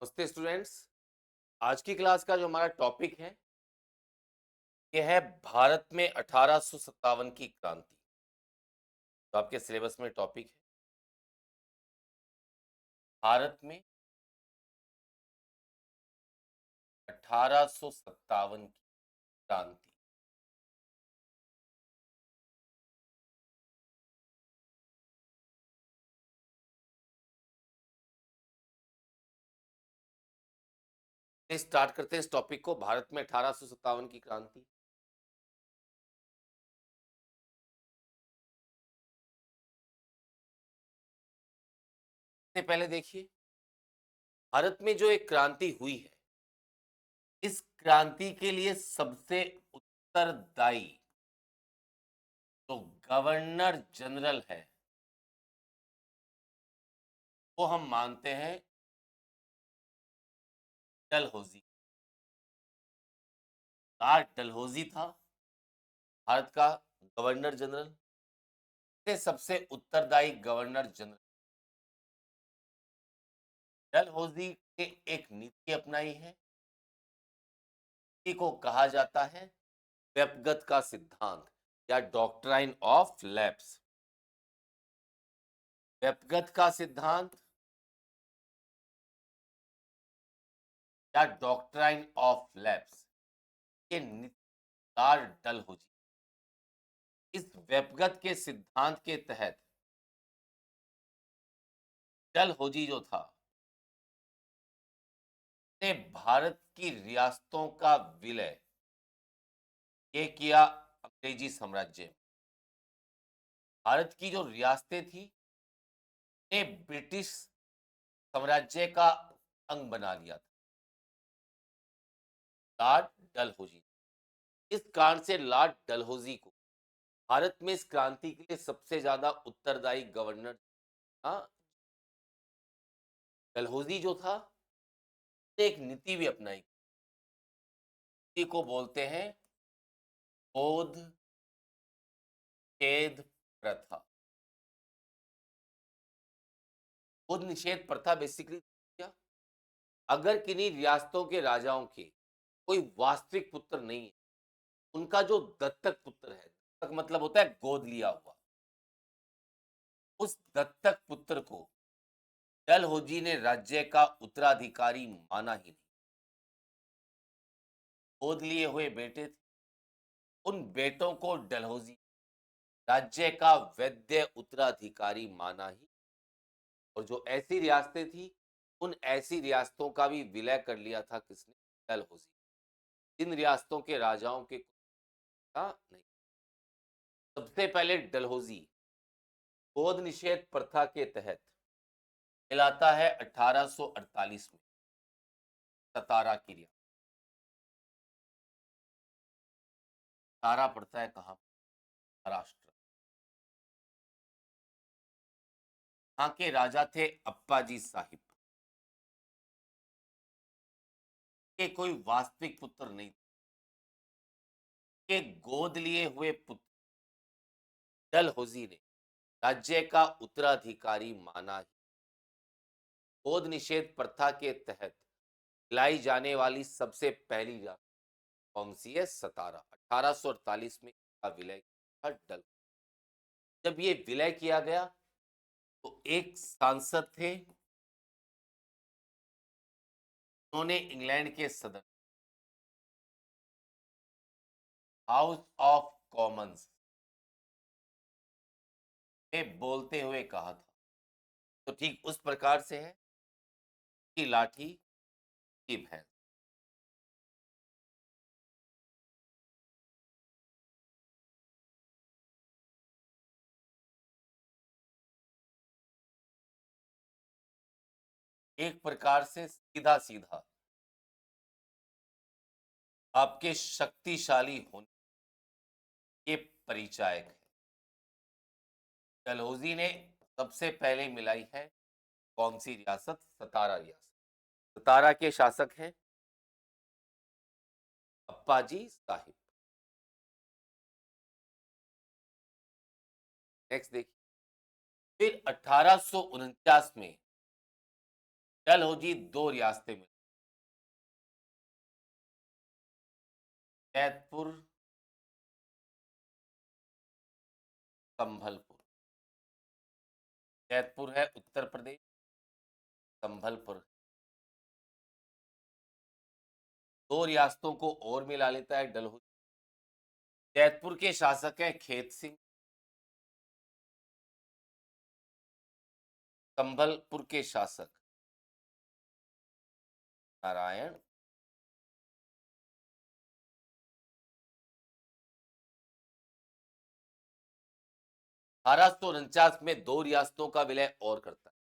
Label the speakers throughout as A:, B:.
A: नमस्ते स्टूडेंट्स। आज की क्लास का जो हमारा टॉपिक है ये है भारत में 1857 की क्रांति। तो आपके सिलेबस में टॉपिक है भारत में 1857 की क्रांति। स्टार्ट करते हैं इस टॉपिक को, भारत में 1857 की क्रांति। इससे पहले देखिए, भारत में जो एक क्रांति हुई है, इस क्रांति के लिए सबसे उत्तरदायी जो गवर्नर जनरल है वो हम मानते हैं डलहौजी। लॉर्ड डलहौजी था भारत का गवर्नर जनरल। से सबसे उत्तरदायी गवर्नर जनरल डलहौजी ने एक नीति अपनाई है। नीति को कहा जाता है व्यपगत का सिद्धांत या डॉक्ट्राइन ऑफ लैप्स। व्यपगत का सिद्धांत या डॉक्ट्राइन ऑफ लैप्स, ये लॉर्ड डलहौजी इस व्यपगत के सिद्धांत के तहत डलहौजी जो था ने भारत की रियासतों का विलय ये किया अंग्रेजी साम्राज्य में। भारत की जो रियासतें थी ने ब्रिटिश साम्राज्य का अंग बना लिया था लॉर्ड डलहौजी। इस कारण से लॉर्ड डलहौजी को भारत में इस क्रांति के लिए सबसे ज्यादा उत्तरदायी गवर्नर था। डलहौजी जो था उसने एक नीति भी अपनाई। नीति को बोलते हैं बोध निषेध प्रथा। बोध निषेध प्रथा बेसिकली क्या, अगर किन्हीं रियासतों के राजाओं के कोई वास्तविक पुत्र नहीं है, उनका जो दत्तक पुत्र है, दत्तक मतलब होता है गोद लिया हुआ, उस दत्तक पुत्र को डलहौजी ने राज्य का उत्तराधिकारी माना ही नहीं। गोद लिए हुए बेटे थे, उन बेटों को डलहौजी राज्य का वैद्य उत्तराधिकारी माना ही। और जो ऐसी रियासतें थी, उन ऐसी रियासतों का भी विलय कर लिया था किसने, डलहौजी। इन रियासतों के राजाओं के था नहीं। सबसे पहले डलहौजी गोद निषेध प्रथा के तहत कहलाता है 1848 में सतारा की रियासत। सतारा पड़ता है कहाँ, महाराष्ट्र। यहाँ के राजा थे अप्पाजी साहिब के कोई वास्तविक पुत्र नहीं के गोद लिए हुए पुत्र डलहौजी ने राज्य का उत्तराधिकारी माना ही। गोद निषेध प्रथा के तहत लाई जाने वाली सबसे पहली रियासत कौन सी है, सतारा। 1848 में इसका विलय था डल। जब ये विलय किया गया तो एक सांसद थे, उन्होंने इंग्लैंड के सदन हाउस ऑफ कॉमन्स में बोलते हुए कहा था, तो ठीक उस प्रकार से है कि लाठी की भैंस। एक प्रकार से सीधा सीधा आपके शक्तिशाली होने के परिचायक है। डलहौजी ने सबसे पहले मिलाई है कौन सी रियासत, सतारा रियासत। सतारा के शासक हैं अप्पाजी साहिब। नेक्स्ट देखिए, फिर 1849 में डलहौजी दो रियासतें में, जैतपुर, संभलपुर। जैतपुर है उत्तर प्रदेश, संभलपुर दो रियासतों को और मिला लेता है डलहौजी। जैतपुर के शासक हैं खेत सिंह, संभलपुर के शासक नारायण। 1849 में दो रियासतों का विलय और करता है।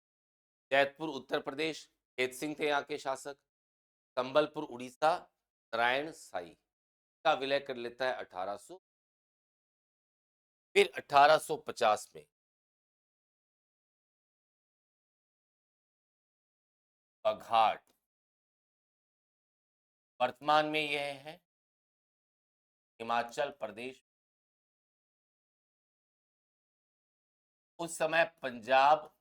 A: जैतपुर उत्तर प्रदेश, खेत सिंह थे यहाँ के शासक। संबलपुर उड़ीसा, नारायण साई का विलय कर लेता है 1800। फिर 1850 में बघाट, वर्तमान में यह है हिमाचल प्रदेश। उस समय पंजाब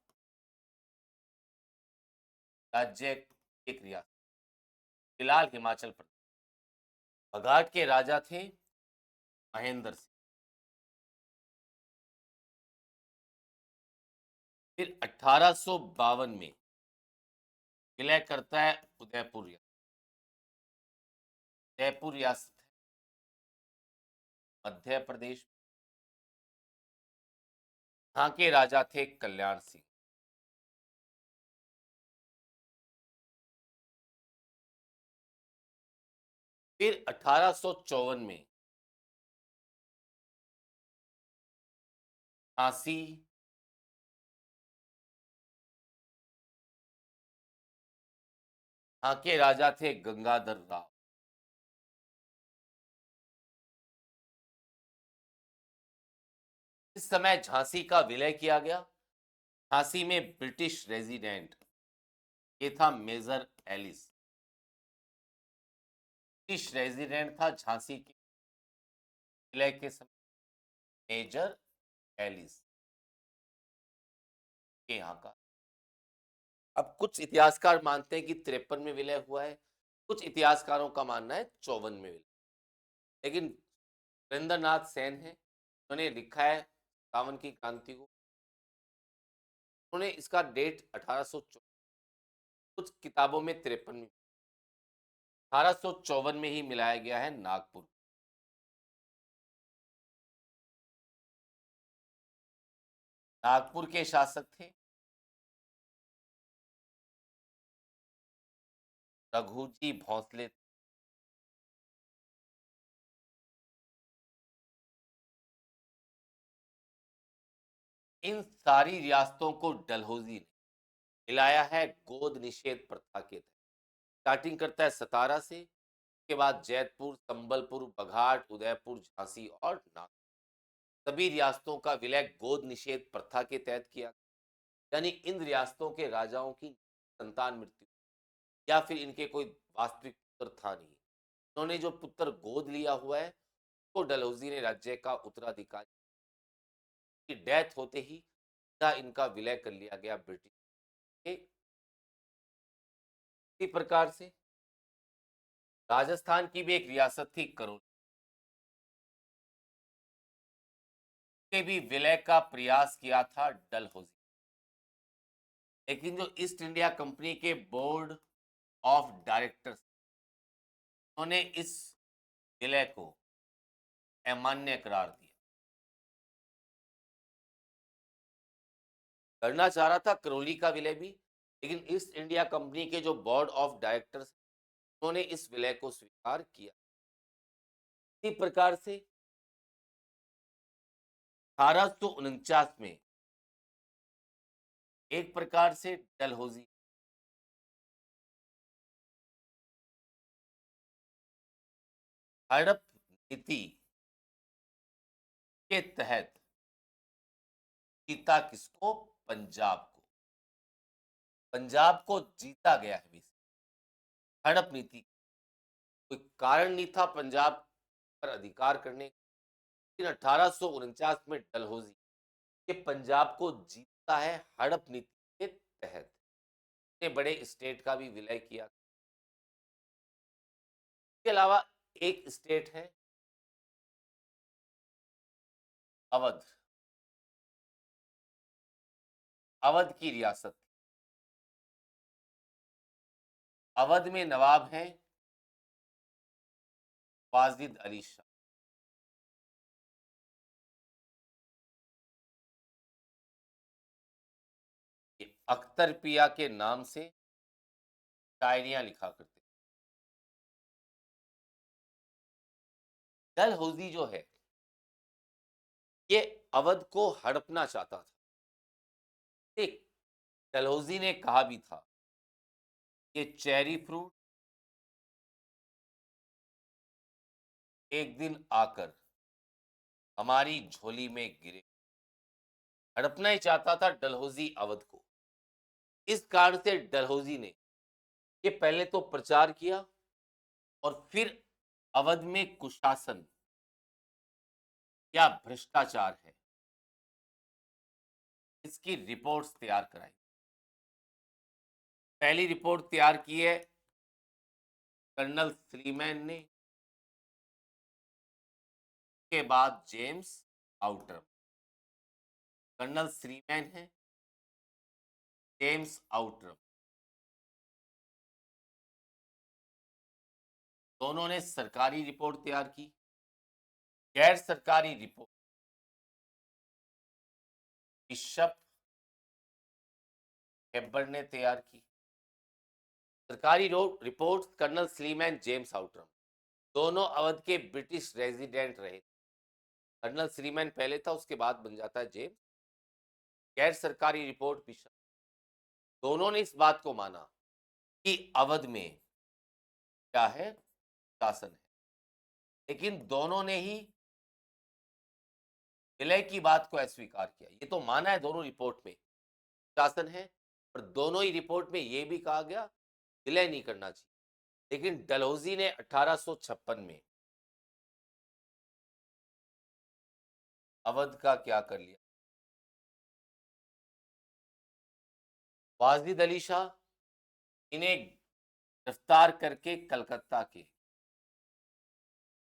A: राज्य की एक रियासत, फिलहाल हिमाचल प्रदेश। बघाट के राजा थे महेंद्र सिंह। फिर 1852 में विलय करता है उदयपुर रियासत। जयपुर रियासत है मध्य प्रदेश। यहाँ के राजा थे कल्याण सिंह। फिर 1854 में झांसी, यहाँ के राजा थे गंगाधर राव। इस समय झांसी का विलय किया गया। झांसी में ब्रिटिश रेजिडेंट ये था मेजर एलिस। ब्रिटिश रेजिडेंट था झांसी के विलय के समय मेजर एलिस के यहाँ का। अब कुछ इतिहासकार मानते हैं कि 53 में विलय हुआ है, कुछ इतिहासकारों का मानना है 54 में विलय। लेकिन सुरेंद्रनाथ सेन है, उन्होंने लिखा है सावन की क्रांति को। उन्होंने इसका डेट 1854, कुछ किताबों में 53 में, 1854 में ही मिलाया गया है नागपुर। नागपुर के शासक थे रघुजी भोंसले। इन सारी रियासतों को डलहौजी ने मिलाया है गोद निषेध प्रथा के तहत। स्टार्टिंग करता है सतारा से, उसके बाद जैतपुर, संबलपुर, बघाट, उदयपुर, झांसी और नागपुर, सभी रियासतों का विलय गोद निषेध प्रथा के तहत किया। यानी इन रियासतों के राजाओं की संतान मृत्यु या फिर इनके कोई वास्तविक पुत्र था नहीं, उन्होंने जो पुत्र गोद लिया हुआ है तो डलहौजी ने राज्य का उत्तराधिकारी की डेथ होते ही इनका विलय कर लिया गया ब्रिटिश के। इसी प्रकार से राजस्थान की भी एक रियासत थी करौली, के भी विलय का प्रयास किया था डलहौजी, लेकिन जो ईस्ट इंडिया कंपनी के बोर्ड ऑफ डायरेक्टर्स उन्होंने इस विलय को अमान्य करार दिया। करना चाह रहा था करौली का विलय भी, लेकिन ईस्ट इंडिया कंपनी के जो बोर्ड ऑफ डायरेक्टर्स उन्होंने इस विलय को स्वीकार किया। इसी प्रकार से 1849 में एक प्रकार से डलहौजी हड़प नीति के तहत जीता किसको? पंजाब को। पंजाब को जीता गया है हड़प नीति। कोई कारण नहीं था पंजाब पर अधिकार करने का, लेकिन 1849 में डलहौजी ये पंजाब को जीतता है हड़प नीति के तहत। इतने बड़े स्टेट का भी विलय किया। इसके अलावा एक स्टेट है अवध। अवध की रियासत, अवध में नवाब हैं वाजिद अली शाह। ये अख्तर पिया के नाम से शायरियां लिखा करते। डलहौजी जो है ये अवध को हड़पना चाहता था। एक डलहौजी ने कहा भी था कि चेरी फ्रूट एक दिन आकर हमारी झोली में गिरे। हड़पना ही चाहता था डलहौजी अवध को। इस कारण से डलहौजी ने ये पहले तो प्रचार किया और फिर अवध में कुशासन या भ्रष्टाचार है इसकी रिपोर्ट्स तैयार कराई। पहली रिपोर्ट तैयार की है कर्नल स्लीमैन ने, के बाद जेम्स आउटर। कर्नल स्लीमैन है, जेम्स आउटर, दोनों ने सरकारी रिपोर्ट तैयार की। गैर सरकारी रिपोर्ट बिशप हेबर ने तैयार की। सरकारी report colonel Sleeman James Outram दोनों अवध के ब्रिटिश रेजिडेंट रहे। कर्नल स्लीमैन पहले था, उसके बाद बन जाता है जेम्स। गैर सरकारी रिपोर्ट बिशप, दोनों ने इस बात को माना कि अवध में क्या है, शासन है। लेकिन दोनों ने ही विलय की बात को अस्वीकार किया। ये तो माना है दोनों रिपोर्ट में शासन है, और दोनों ही रिपोर्ट में यह भी कहा गया विलय नहीं करना चाहिए। लेकिन डलहौजी ने 1856 में अवध का क्या कर लिया। वाजिद अली शाह इन्हें गिरफ्तार करके कलकत्ता के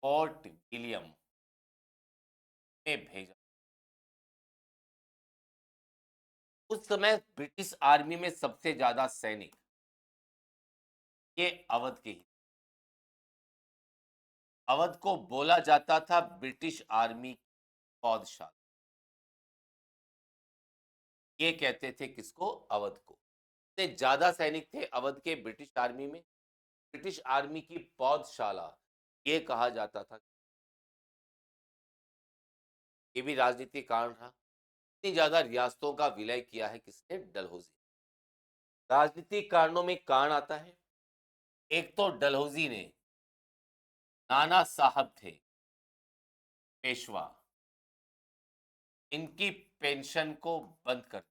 A: फोर्ट विलियम में भेजा। उस समय ब्रिटिश आर्मी में सबसे ज्यादा सैनिक ये अवध के ही। अवध को बोला जाता था ब्रिटिश आर्मी पौधशाला। ये कहते थे किसको, अवध को। इतने ज्यादा सैनिक थे अवध के ब्रिटिश आर्मी में, ब्रिटिश आर्मी की पौधशाला ये कहा जाता था। ये भी राजनीतिक कारण रहा। इतनी ज्यादा रियासतों का विलय किया है किसने, डलहौजी। राजनीतिक कारणों में कारण आता है, एक तो डलहौजी ने, नाना साहब थे पेशवा, इनकी पेंशन को बंद कर।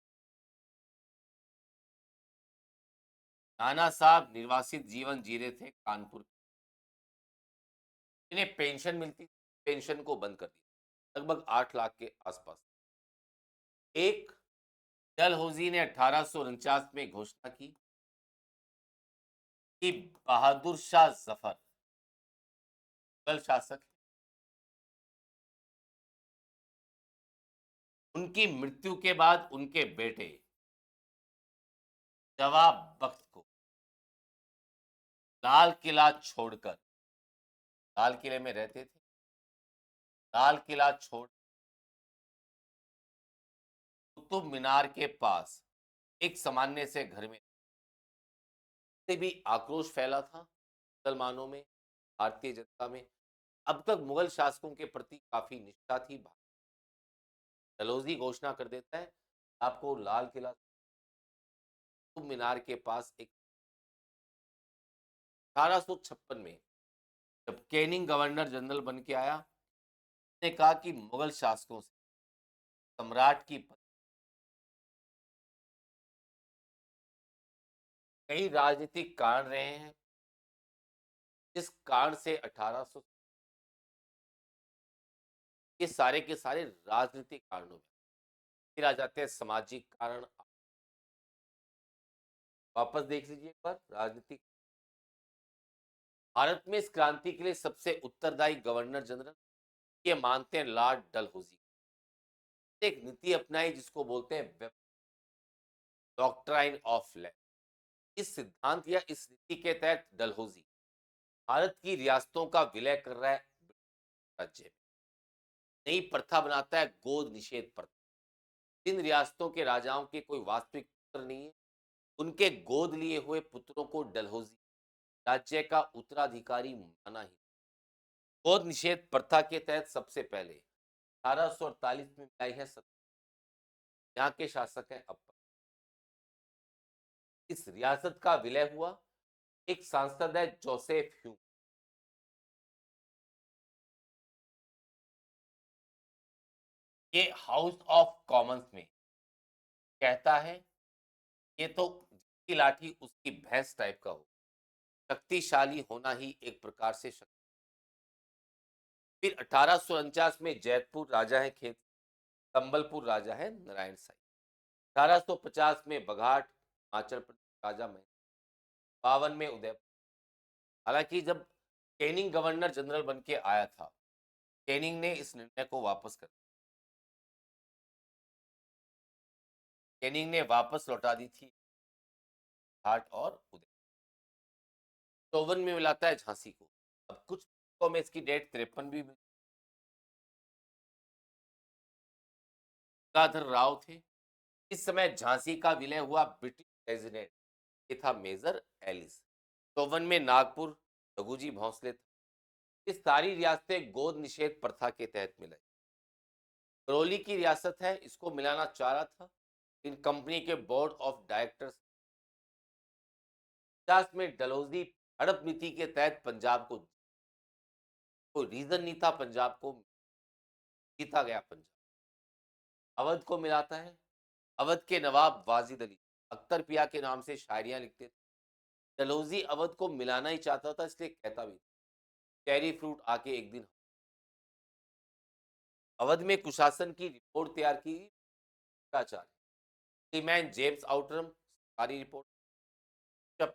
A: नाना साहब निर्वासित जीवन जी रहे थे कानपुर। इन्हें पेंशन मिलती, पेंशन को बंद कर दिया लगभग 8 लाख के आसपास। एक डलहौजी ने 1849 में घोषणा की कि बहादुर शाह जफर मुगल शासक हैं। उनकी मृत्यु के बाद उनके बेटे जवाब बख्त को लाल किला छोड़कर, लाल किले में रहते थे, लाल किला छोड़ कुतुब मीनार के पास एक सामान्य से घर में से भी आक्रोश फैला था मुसलमानों में, भारतीय जनता में। अब तक मुगल शासकों के प्रति काफी निष्ठा थी। डलहौजी घोषणा कर देता है आपको लाल किला कुतुब मीनार के पास एक। 1856 में जब कैनिंग गवर्नर जनरल बन के आया, उसने कहा कि मुगल शासकों से सम्राट की कई राजनीतिक कारण रहे हैं, जिस कारण से 1800 ये सारे के सारे राजनीतिक कारणों में। फिर आ जाते हैं सामाजिक कारण, वापस देख लीजिए एक बार राजनीतिक। भारत में इस क्रांति के लिए सबसे उत्तरदायी गवर्नर जनरल ये मानते हैं लॉर्ड डलहौजी। एक नीति अपनाई जिसको बोलते हैं डॉक्ट्राइन ऑफ लैंड। इस सिद्धांत या इस नीति के तहत डलहौजी भारत की रियासतों का विलय कर रहा है राज्य में। नई प्रथा बनाता है गोद निषेध प्रथा। जिन रियासतों के राजाओं के कोई वास्तविक पुत्र नहीं है उनके गोद लिए हुए पुत्रों को डलहौजी राज्य का उत्तराधिकारी माना ही। गोद निषेध प्रथा के तहत सबसे पहले 1848 में आई है यहाँ के शासक हैं अब्बा। इस रियासत का विलय हुआ। एक सांसद है जोसेफ ह्यूम। ये हाउस ऑफ कॉमन्स में कहता है ये तो जिसकी लाठी उसकी भैंस टाइप का हो। शक्तिशाली होना ही एक प्रकार से शक्ति। फिर 1849 में जैतपुर राजा है खेत। संबलपुर राजा है नारायण साई। 1850 में बघाट हिमाचल प्रदेश राजा में। 52 में उदयपुर। हालांकि जब कैनिंग गवर्नर जनरल बन के आया था कैनिंग ने इस निर्णय को वापस कर कैनिंग ने वापस लौटा दी थी घाट और उदय। 54 में मिलाता है झांसी को। अब कुछ पुस्तकों में इसकी डेट 53 भी गंगाधर राव थे। इस समय झांसी का विलय हुआ ब्रिटिश प्रेसिडेंट ये था मेजर एलिस। 54 में नागपुर रघुजी भोंसले थे। ये सारी रियासतें गोद निषेध प्रथा के तहत मिलाई। करौली की रियासत है इसको मिलाना चाह रहा था इन कंपनी के बोर्ड ऑफ डायरेक्टर्स। 50 में डलहौजी हड़प नीति के तहत पंजाब को कोई रीजन नहीं था पंजाब को जीता गया। पंजाब अवध को मिलाता है। अवध के नवाब वाजिद अली अख्तर पिया के नाम से शायरियां लिखते थे। डलहौजी अवध को मिलाना ही चाहता था इसलिए कहता भी चेरी फ्रूट आके एक दिन। अवध में कुशासन की रिपोर्ट तैयार की आचार्य मैन जेम्स आउटरम सरकारी रिपोर्ट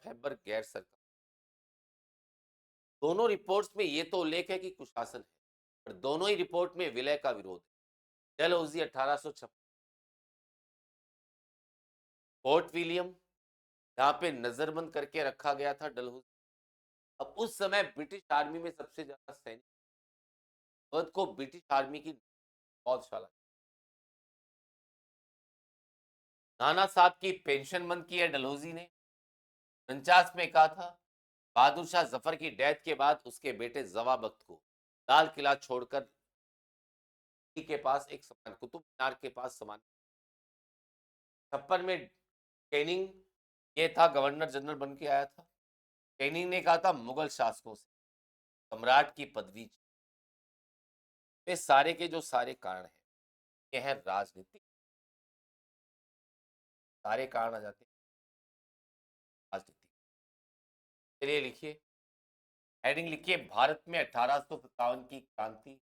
A: हैबर गैर सरकार। दोनों रिपोर्ट्स में ये तो उल्लेख है कि कुशासन है पर दोनों ही रिपोर्ट में विलय का विरोध है। डलहौजी 1856 फोर्ट विलियम यहाँ पे नजरबंद करके रखा गया था डलहौजी। अब उस समय ब्रिटिश आर्मी में सबसे ज्यादा सैनिक अवध को ब्रिटिश आर्मी की पौधशाला। नाना साहब की पेंशन बंद की है डलहौजी ने। 49 में कहा था बहादुर शाह जफर की डेथ के बाद उसके बेटे जवा बख्त को लाल किला छोड़कर के पास एक समान कुतुब मीनार के पास समान 56 में कैनिंग ये था गवर्नर जनरल बन के आया था। कैनिंग ने कहा था मुगल शासकों से सम्राट की पदवी ये सारे के जो सारे कारण हैं ये है राजनीतिक। सारे कारण आ जाते हैं राजनीतिक। चलिए लिखिए हेडिंग लिखिए भारत में 1857 की क्रांति।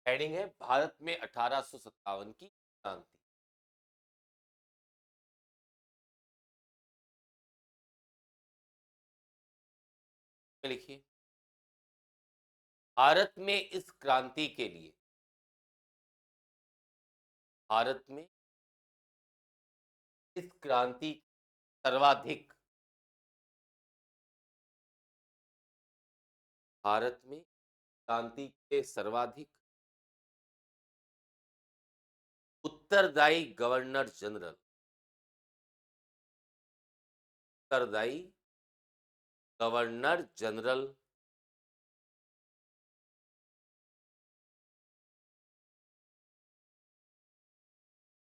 A: हेडिंग है भारत में 1857 की क्रांति। लिखिए भारत में इस क्रांति के लिए भारत में इस क्रांति सर्वाधिक भारत में क्रांति के सर्वाधिक उत्तरदायी गवर्नर जनरल उत्तरदायी गवर्नर जनरल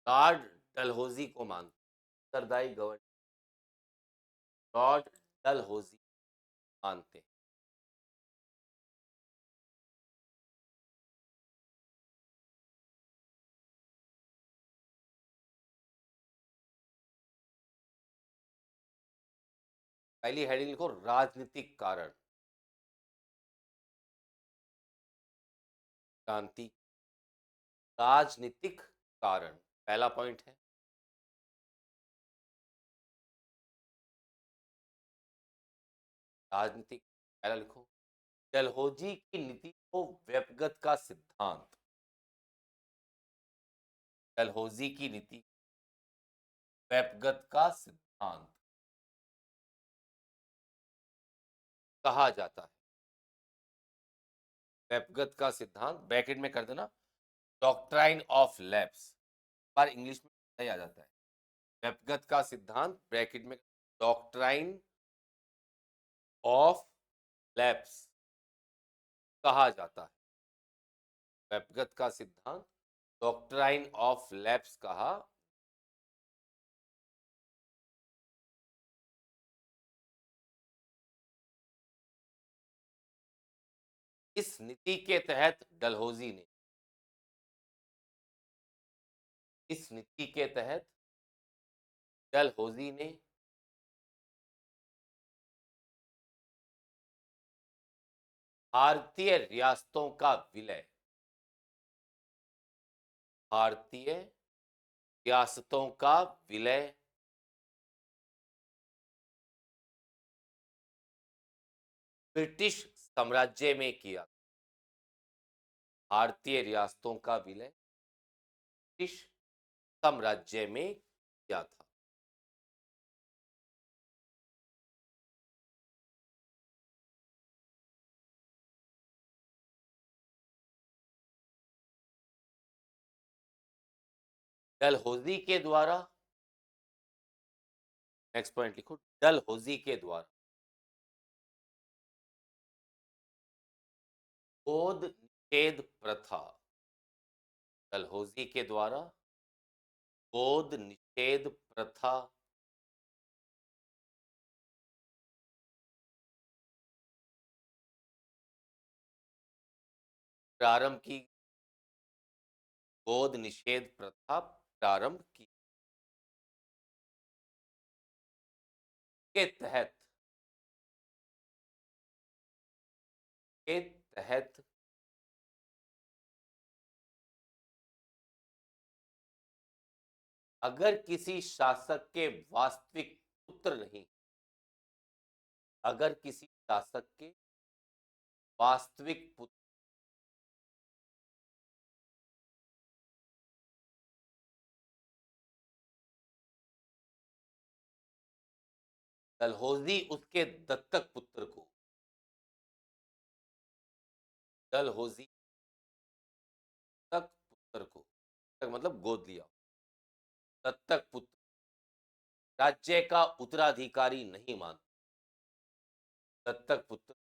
A: लॉर्ड डलहौजी को मानते उत्तरदायी गवर्नर लॉर्ड डलहौजी मानते हैं। पहली हेडिंग लिखो राजनीतिक कारण क्रांति राजनीतिक कारण पहला पॉइंट है। राजनीतिक पहला लिखो। डलहौजी की नीति को व्यपगत का सिद्धांत। डलहौजी की नीति व्यपगत का सिद्धांत कहा जाता है। व्यपगत का सिद्धांत ब्रैकेट में कर देना, डॉक्ट्राइन ऑफ लैप्स। पर इंग्लिश में सही आ जाता है। व्यपगत का सिद्धांत ब्रैकेट में डॉक्ट्राइन ऑफ लैप्स कहा जाता है। व्यपगत का सिद्धांत डॉक्ट्राइन ऑफ लैप्स कहा। इस नीति के तहत डलहौजी ने इस नीति के तहत डलहौजी ने भारतीय रियासतों का विलय भारतीय रियासतों का विलय ब्रिटिश साम्राज्य में किया। भारतीय रियासतों का विलय ब्रिटिश साम्राज्य में किया था। डलहौजी के द्वारा, नेक्स्ट पॉइंट लिखो, डलहौजी के द्वारा गोद निषेध प्रथा। डलहौजी के द्वारा गोद निषेध प्रथा प्रारंभ की। गोद निषेध प्रथा प्रारंभ की के तहत के तहत अगर किसी शासक के वास्तविक पुत्र नहीं, अगर किसी शासक के वास्तविक पुत्र डलहौजी उसके दत्तक पुत्र को डलहौजी दत्तक पुत्र को, दत्तक मतलब गोद लिया, दत्तक पुत्र राज्य का उत्तराधिकारी नहीं मानता। दत्तक पुत्र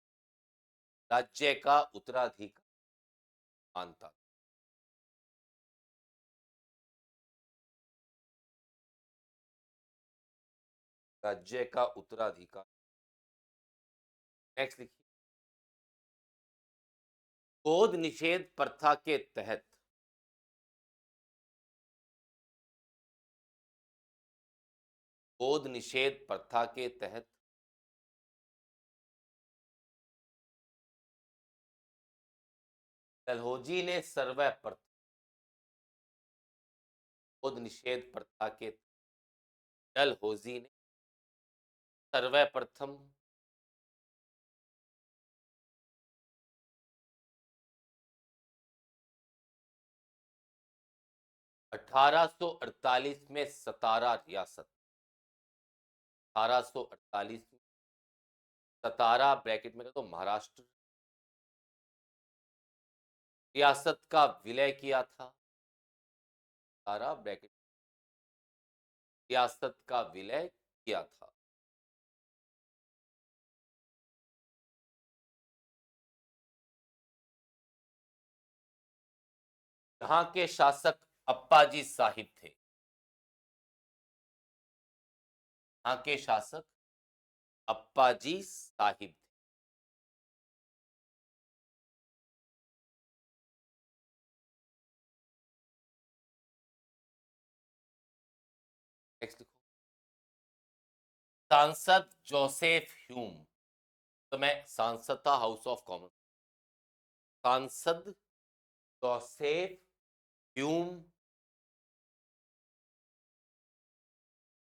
A: राज्य का उत्तराधिकारी मानता। राज्य का उत्तराधिकारी। नेक्स्ट लिखिए, गोद निषेध प्रथा के तहत गोद निषेध प्रथा के तहत डलहौजी ने सर्वप्रथम गोद निषेध प्रथा के डलहौजी ने सर्वप्रथम 1848 में सतारा रियासत, 1848 में सतारा ब्रैकेट में तो महाराष्ट्र रियासत का विलय किया था। सतारा ब्रैकेट रियासत का विलय किया था। यहाँ के शासक अप्पाजी साहिब थे। यहाँ के शासक अप्पाजी साहिब थे। नेक्स्ट लिखो, सांसद जोसेफ ह्यूम। तो मैं सांसद था हाउस ऑफ कॉमन्स। सांसद Joseph Hume,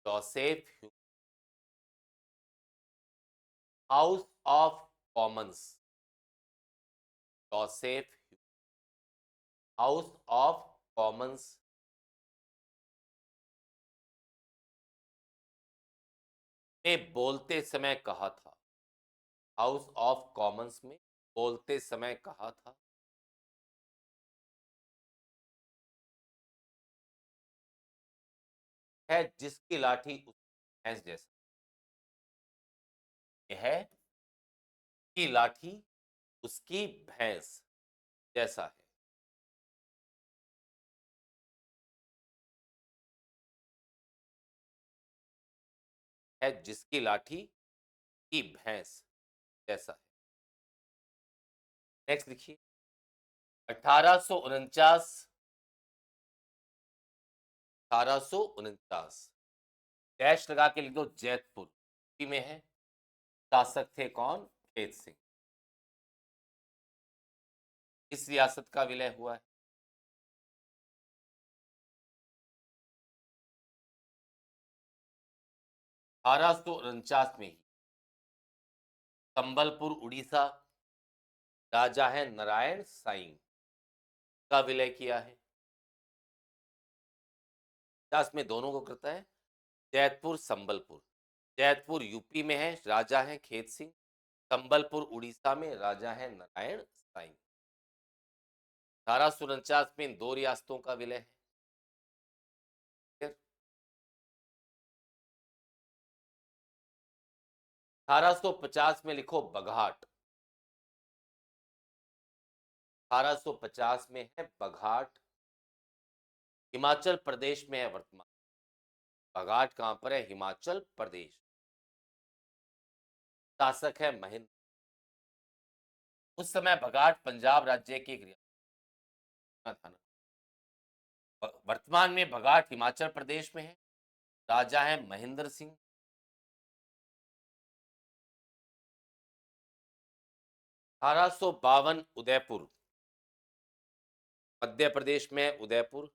A: Joseph Hume, house of Commons, Joseph Hume, house of Commons में बोलते समय कहा था, हाउस ऑफ कॉमन्स में बोलते समय कहा था, है जिसकी लाठी उसकी भैंस जैसा, यह है की लाठी उसकी भैंस जैसा है जिसकी लाठी की भैंस जैसा है। नेक्स्ट लिखिए, 1849, 1849 डैश लगा के लिख दो, जैतपुर यूपी में है। शासक थे कौन? खेत सिंह। किस रियासत का विलय हुआ है? 1849 में ही संबलपुर उड़ीसा, राजा है नारायण साईं, का विलय किया है। 50 में दोनों को करता है, जैतपुर संबलपुर। जैतपुर यूपी में है, राजा है खेत सिंह। संबलपुर उड़ीसा में राजा है नारायण साईं। 1849 में इन दो रियासतों का विलय है। फिर 1850 में लिखो बघाट। 1850 में है बघाट, हिमाचल प्रदेश में है वर्तमान। बघाट कहां पर है? हिमाचल प्रदेश। शासक है महेंद्र। उस समय बघाट पंजाब राज्य की एक रियासत था ना। वर्तमान में बघाट हिमाचल प्रदेश में है, राजा है महेंद्र सिंह। 1852 उदयपुर, मध्य प्रदेश में है उदयपुर,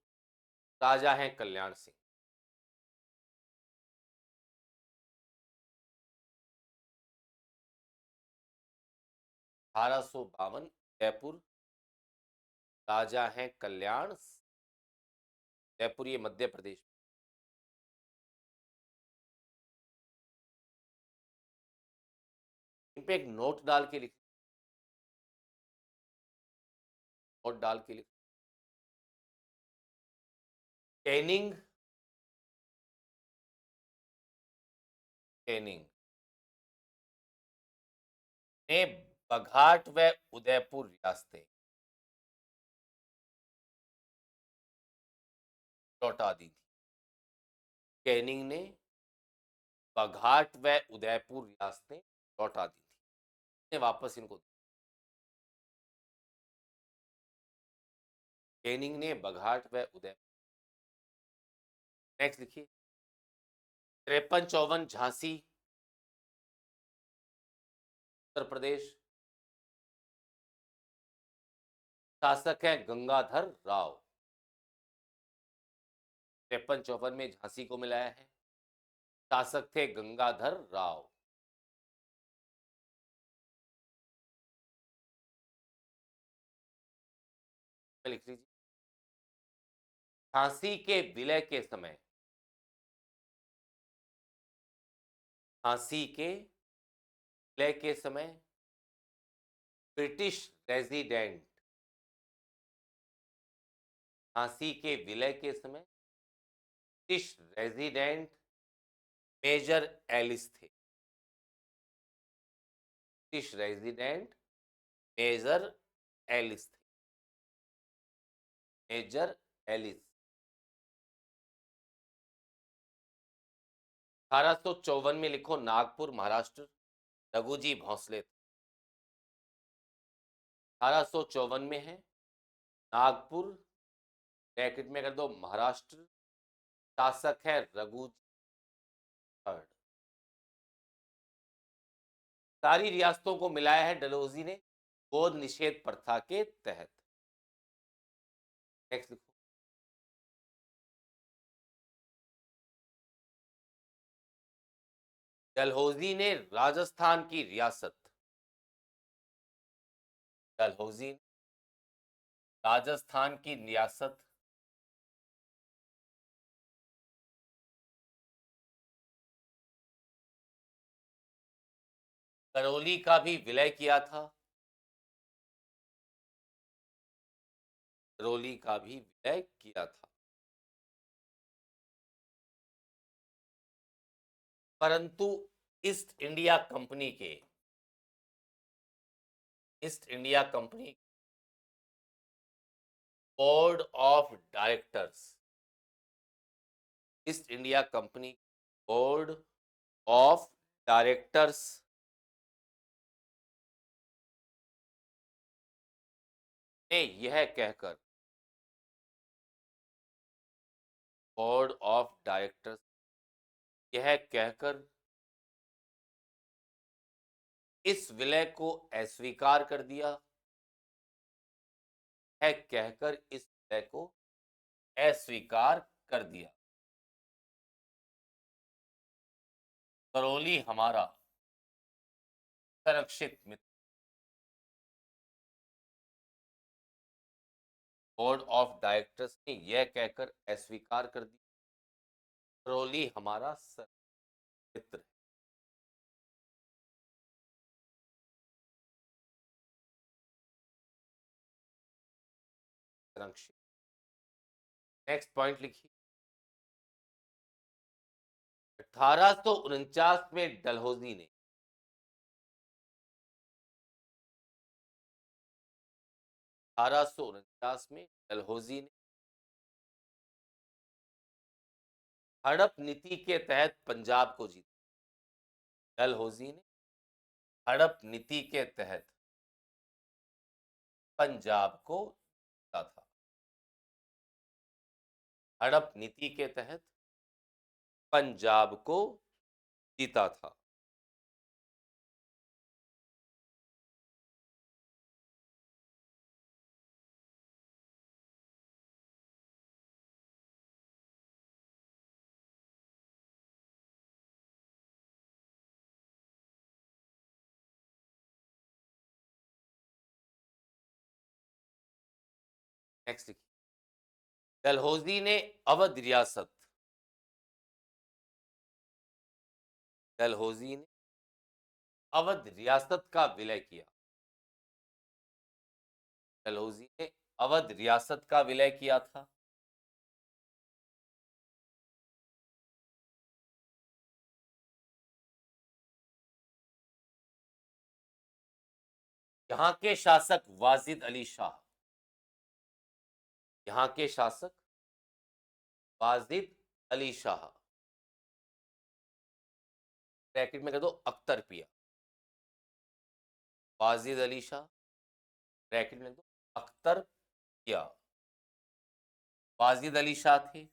A: राजा है कल्याण सिंह। 1852 उदयपुर, राजा है कल्याण। उदयपुर ये मध्य प्रदेश। इन पे एक नोट डाल के लिख, नोट डाल के लिख, कैनिंग, कैनिंग ने बघाट व उदयपुर रियासतें लौटा दी थी। कैनिंग ने बघाट व उदयपुर रियासतें लौटा दी थी, ने वापस इनको। कैनिंग ने बघाट व उदयपुर। नेक्स्ट लिखिए, 53-54 झांसी उत्तर प्रदेश, शासक है गंगाधर राव। 53-54 में झांसी को मिलाया है, शासक थे गंगाधर राव। लिख लीजिए, झांसी के विलय के समय, झांसी के विलय के समय ब्रिटिश रेजिडेंट, झांसी के विलय के समय ब्रिटिश रेजिडेंट मेजर एलिस थे। ब्रिटिश रेजिडेंट मेजर एलिस थे, मेजर एलिस। 1854 में लिखो नागपुर महाराष्ट्र, रघुजी भोंसले। 1854 में है नागपुर, ब्रैकेट में कर दो महाराष्ट्र, शासक है रघु थर्ड। सारी रियासतों को मिलाया है डलहौजी ने गोद निषेध प्रथा के तहत। नेक्स्ट लिखो, डलहौजी ने राजस्थान की रियासत, डलहौजी ने राजस्थान की रियासत करौली का भी विलय किया था, करौली का भी विलय किया था। परंतु ईस्ट इंडिया कंपनी के, east India company board of directors, east India company board of directors ने यह कहकर, बोर्ड ऑफ डायरेक्टर्स यह कहकर इस विलय को अस्वीकार कर दिया, है कहकर इस विलय को अस्वीकार कर दिया। करौली हमारा संरक्षित मित्र, बोर्ड ऑफ डायरेक्टर्स ने यह कहकर अस्वीकार कर दिया, करौली हमारा मित्र है। संरक्षित। नेक्स्ट पॉइंट लिखिए। 1849 में डलहौजी ने, 1849 में डलहौजी ने हड़प नीति के तहत पंजाब को जीता। डलहौजी ने हड़प नीति के तहत पंजाब को जीता था। हड़प नीति के तहत पंजाब को जीता था। नेक्स्ट लिखिए। डलहौजी ने अवध रियासत, डलहौजी ने अवध रियासत का विलय किया। डलहौजी ने अवध रियासत का विलय किया था। यहाँ के शासक वाजिद अली शाह, यहाँ के शासक वाजिद अली शाह, ब्रैकेट में कह दो अख्तर पिया, वाजिद अली शाह, ब्रैकेट में दो अख्तर पिया, वाजिद अली शाह थे।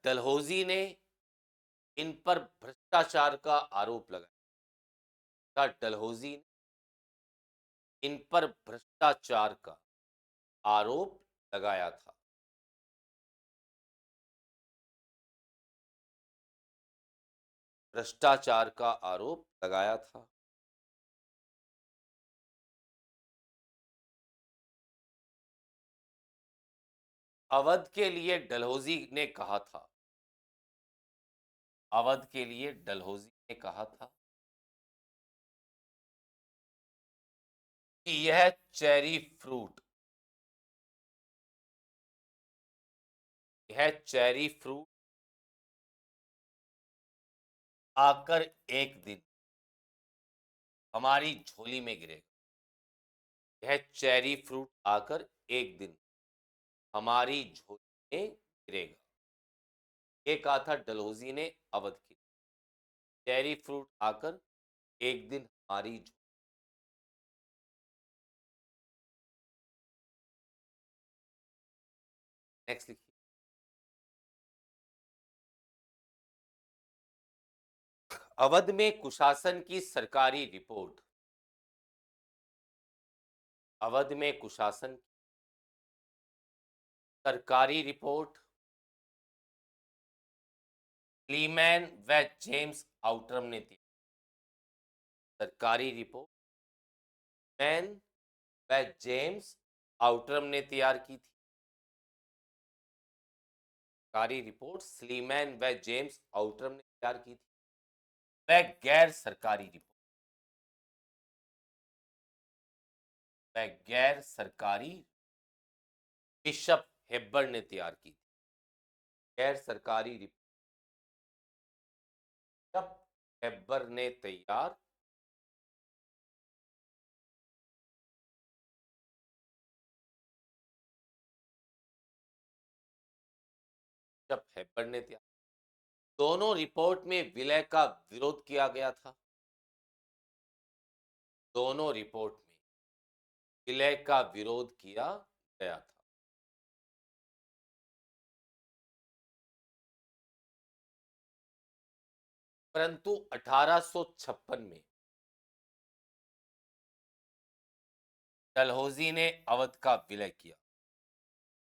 A: डलहौजी ने इन पर भ्रष्टाचार का आरोप लगाया। डलहौजी ने इन पर भ्रष्टाचार का आरोप लगाया था। भ्रष्टाचार का आरोप लगाया था। अवध के लिए डलहौजी ने कहा था, अवध के लिए डलहौजी ने कहा था कि यह चेरी फ्रूट, यह चेरी फ्रूट आकर एक दिन हमारी झोली में गिरेगा। यह चेरी फ्रूट आकर एक दिन हमारी झोली में गिरेगा। ये कहा था डलहौजी ने अवध की। चेरी फ्रूट आकर एक दिन हमारी झोली। नेक्स्ट लिखिए। अवध में कुशासन की सरकारी रिपोर्ट, अवध में कुशासन सरकारी रिपोर्ट स्लीमैन व जेम्स आउटरम ने दी। सरकारी रिपोर्ट मैन व जेम्स आउटरम ने तैयार की थी। सरकारी रिपोर्ट स्लीमैन व जेम्स आउटरम ने तैयार की थी। वह गैर सरकारी बिशप हेबर ने तैयार की थी। गैर सरकारी बिशप हेबर ने तैयार बिशप हेबर ने तैयार। दोनों रिपोर्ट में विलय का विरोध किया गया था। दोनों रिपोर्ट में विलय का विरोध किया गया था। परंतु 1856 में डलहौजी ने अवध का विलय किया।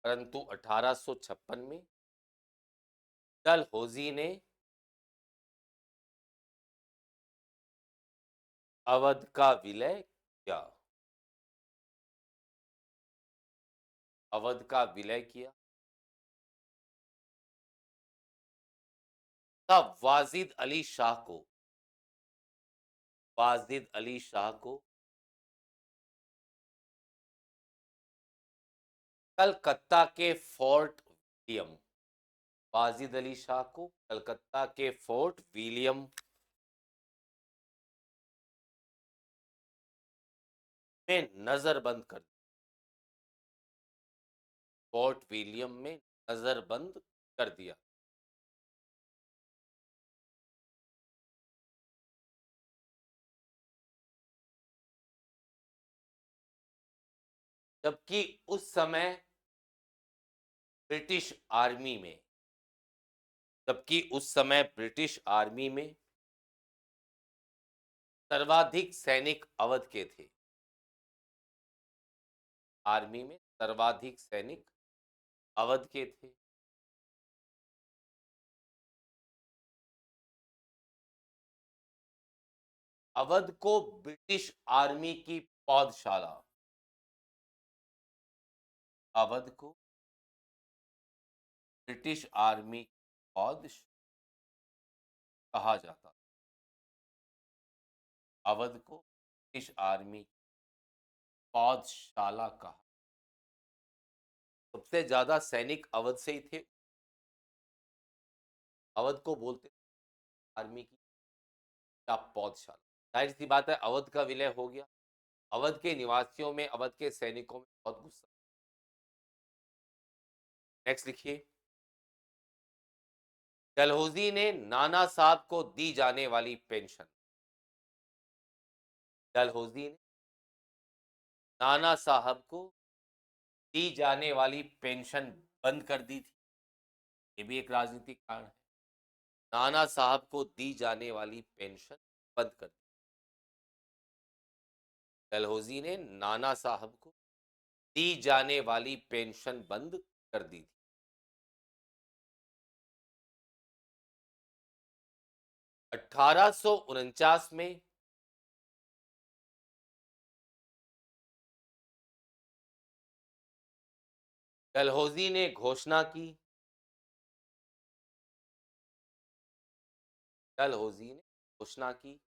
A: परंतु 1856 में डलहौजी ने अवध का विलय किया। अवध का विलय किया। तब वाजिद अली शाह को कलकत्ता के फोर्ट विलियम वाजिद अली शाह को कलकत्ता के फोर्ट विलियम में नजरबंद कर फोर्ट विलियम में नजरबंद कर दिया। जबकि उस समय ब्रिटिश आर्मी में सर्वाधिक सैनिक अवध के थे। आर्मी में सर्वाधिक सैनिक अवध के थे। अवध को ब्रिटिश आर्मी की पौधशाला अवध को ब्रिटिश आर्मी की पौधशाला कहा जाता। अवध को ब्रिटिश आर्मी की पौधशाला कहा। सबसे ज्यादा सैनिक अवध से ही थे। अवध को बोलते आर्मी की या पौधशाला। जाहिर सी बात है, अवध का विलय हो गया। अवध के निवासियों में, अवध के सैनिकों में बहुत गुस्सा। नेक्स्ट लिखिए। डलहौजी ने नाना साहब को दी जाने वाली पेंशन डलहौजी ने नाना साहब को दी जाने वाली पेंशन बंद कर दी थी। ये भी एक राजनीतिक कारण है। नाना साहब को दी जाने वाली पेंशन बंद कर दी। डलहौजी ने नाना साहब को दी जाने वाली पेंशन बंद कर दी थी। 1849 में डलहौजी ने घोषणा की डलहौजी ने घोषणा की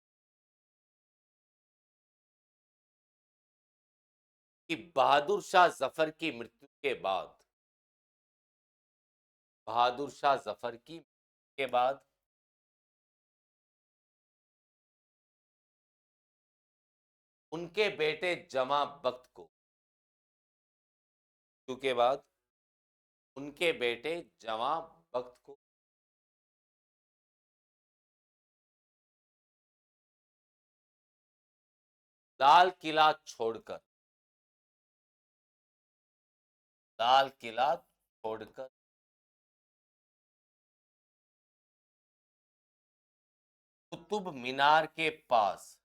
A: कि बहादुर शाह जफर की मृत्यु के बाद बहादुर शाह जफर की मृत्यु के बाद उनके बेटे जमा बख्त को मृत्यु के बाद उनके बेटे जमा बख्त को लाल किला छोड़कर लाल किला छोड़कर कुतुब मीनार के पास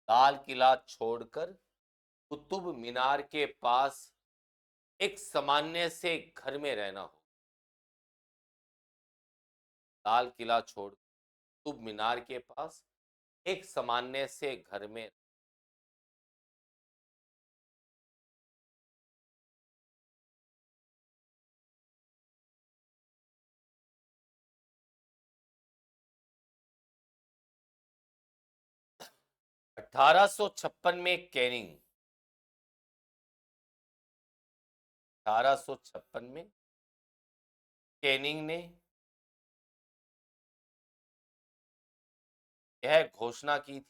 A: लाल किला छोड़कर कुतुब मीनार के पास एक सामान्य से घर में रहना हो, लाल किला छोड़ कुतुब मीनार के पास एक सामान्य से घर में 1856 में कैनिंग 1856 में कैनिंग ने यह घोषणा की थी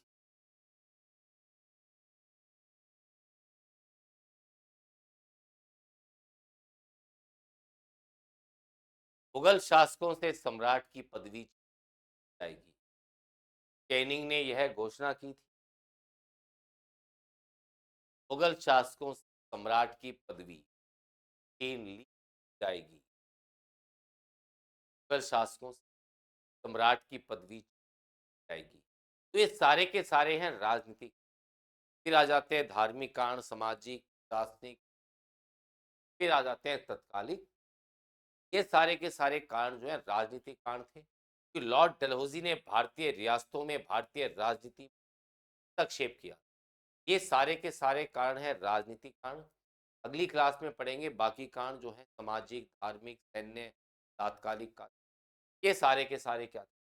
A: मुगल शासकों से सम्राट की पदवी जाएगी। कैनिंग ने यह घोषणा की थी मुगल शासकों से सम्राट की पदवी छीन ली जाएगी। मुगल शासकों से सम्राट की पदवी जाएगी। तो ये सारे के सारे हैं राजनीतिक। फिर आ जाते हैं धार्मिक कारण, सामाजिक, दार्शनिक, फिर आ जाते हैं तत्कालिक। ये सारे के सारे कारण जो है राजनीतिक कारण थे, कि लॉर्ड डलहौजी ने भारतीय रियासतों में भारतीय राजनीति में हस्तक्षेप किया। ये सारे के सारे कारण हैं राजनीतिक कारण। अगली क्लास में पढ़ेंगे बाकी कारण जो है सामाजिक, धार्मिक, सैन्य, तात्कालिक कारण। ये सारे के सारे क्या थे?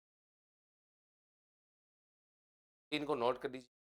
A: इनको नोट कर लीजिए।